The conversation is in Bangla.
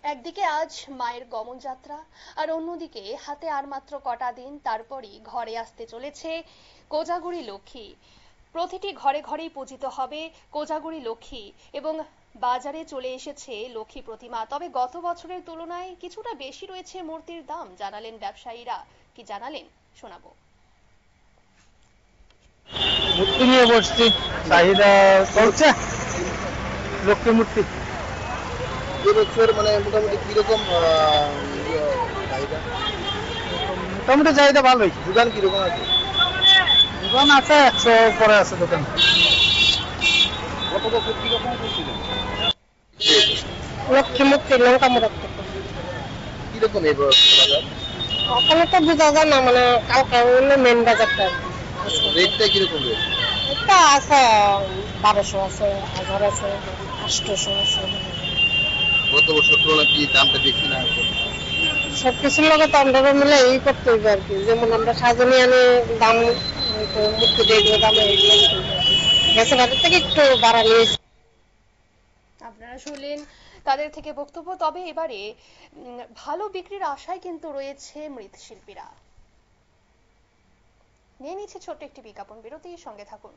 একদিকে আজ মায়ের গমন যাত্রা, আর অন্যদিকে হাতে আর মাত্র কটা দিন, তারপরই ঘরে আসতে চলেছে কোজাগরী লক্ষ্মী। প্রতিটি ঘরে ঘরেই পূজিত হবে কোজাগরী লক্ষ্মী এবং বাজারে চলে এসেছে লক্ষ্মী প্রতিমা। তবে গত বছরের তুলনায় কিছুটা বেশি রয়েছে মূর্তির দাম, জানালেন ব্যবসায়ীরা। কি জানালেন শোনাবো। মূর্তি নিয়ে বসছি, চাহিদা চলছে লক্ষ্মী মূর্তি। এবছর মানে মোটামুটি কিরকম চাহিদা? মোটামুটি চাহিদা ভালোই। দোকান কিরকম আছে? দোকান আছে 100 পরে আছে দোকান। গত বছর কিরকম করছিলেন? লক্ষ্মী মূর্তি লঙ্কা মোড়ক কিরকম এবার বাজার? ওখানে তো বোঝা যায় না, মানে কালকে হইলো মেন বাজারটা। রেটটা কিরকম রেট? একটা আছে 1200 আছে, 1000 আছে, 800 আছে। গত বছর তুলনায় কি দামটা বেশি না? সবকিছুর লগে তো আমরা মিলে এই করতে হইবে আর কি। যেমন আমরা সাজনি আনে দাম, মূর্তি দেখবো দামে গেছে বাজার থেকে একটু বাড়া নিয়েছে। আপনারা শুনলেন তাদের থেকে বক্তব্য। তবে এবারে ভালো বিক্রির আশায় কিন্তু রয়েছে মৃৎশিল্পীরা। নিয়ে নিচ্ছে ছোট্ট একটি বিজ্ঞাপন বিরতি, সঙ্গে থাকুন।